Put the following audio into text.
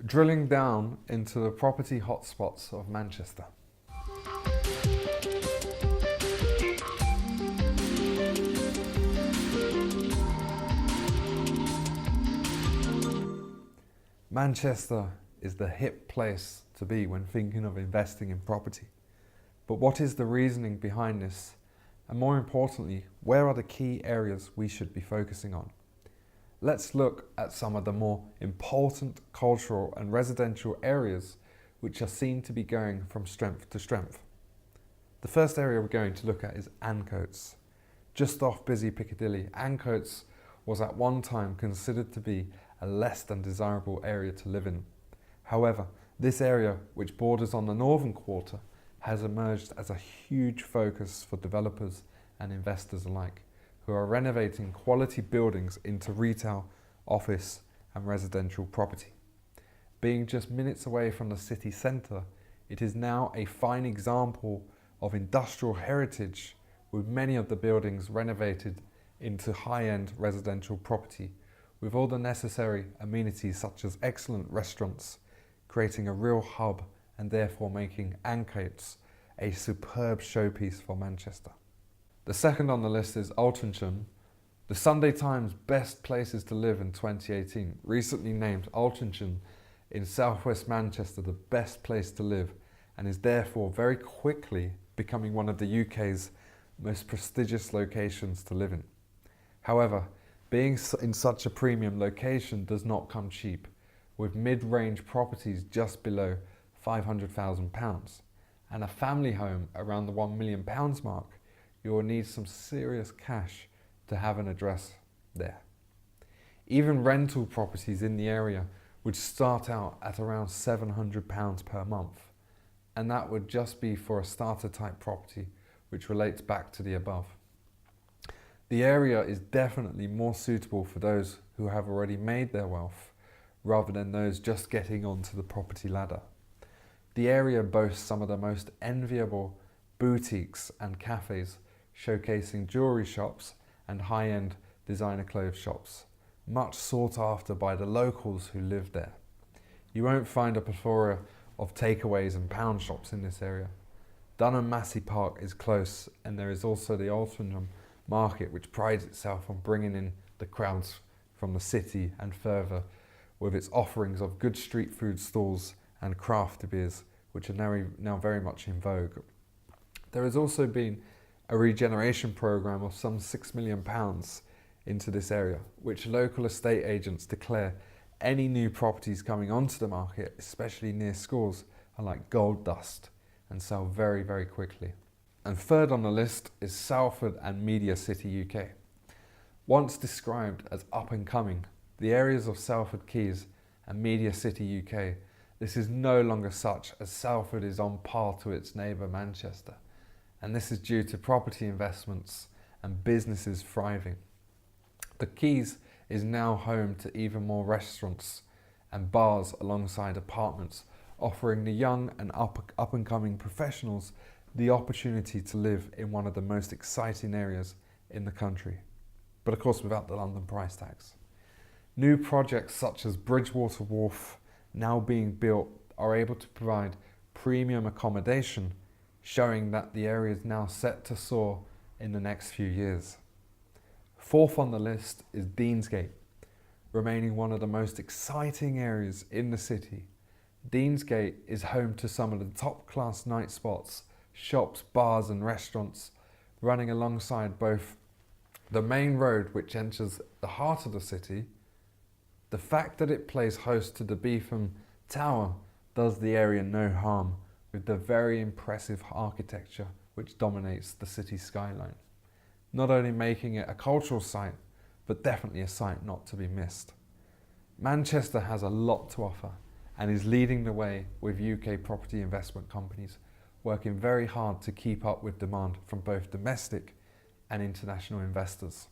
drilling down into the property hotspots of Manchester. Manchester is the hip place to be when thinking of investing in property. But what is the reasoning behind this? And more importantly, where are the key areas we should be focusing on? Let's look at some of the more important cultural and residential areas which are seen to be going from strength to strength. The first area we're going to look at is Ancoats. Just off busy Piccadilly, Ancoats was at one time considered to be a less than desirable area to live in. However, this area, which borders on the northern quarter, has emerged as a huge focus for developers and investors alike, who are renovating quality buildings into retail, office and residential property. Being just minutes away from the city centre, it is now a fine example of industrial heritage, with many of the buildings renovated into high-end residential property, with all the necessary amenities such as excellent restaurants, creating a real hub and therefore making Ancoats a superb showpiece for Manchester. The second on the list is Altrincham. The Sunday Times Best Places to Live in 2018 recently named Altrincham in southwest Manchester the best place to live, and is therefore very quickly becoming one of the UK's most prestigious locations to live in. However, being in such a premium location does not come cheap, with mid-range properties just below £500,000 and a family home around the £1 million mark. You will need some serious cash to have an address there. Even rental properties in the area would start out at around £700 per month, and that would just be for a starter type property, which relates back to the above. The area is definitely more suitable for those who have already made their wealth, rather than those just getting onto the property ladder. The area boasts some of the most enviable boutiques and cafes, showcasing jewellery shops and high-end designer clothes shops, much sought after by the locals who live there. You won't find a plethora of takeaways and pound shops in this area. Dunham Massey Park is close, and there is also the Altrincham market, which prides itself on bringing in the crowds from the city and further, with its offerings of good street food stalls and craft beers, which are now very much in vogue. There has also been a regeneration programme of some £6 million into this area, which local estate agents declare any new properties coming onto the market, especially near schools, are like gold dust and sell very, very quickly. And third on the list is Salford and MediaCityUK. Once described as up and coming, the areas of Salford Quays and MediaCityUK, this is no longer such, as Salford is on par to its neighbour Manchester, and this is due to property investments and businesses thriving. The Quays is now home to even more restaurants and bars alongside apartments, offering the young and up and coming professionals the opportunity to live in one of the most exciting areas in the country, but of course without the London price tags. New projects such as Bridgewater Wharf, now being built, are able to provide premium accommodation, showing that the area is now set to soar in the next few years. Fourth on the list is Deansgate, remaining one of the most exciting areas in the city. Deansgate is home to some of the top class night spots, shops, bars and restaurants, running alongside both the main road which enters the heart of the city. The fact that it plays host to the Beetham Tower does the area no harm, with the very impressive architecture which dominates the city skyline, not only making it a cultural site, but definitely a site not to be missed. Manchester has a lot to offer and is leading the way, with UK property investment companies working very hard to keep up with demand from both domestic and international investors.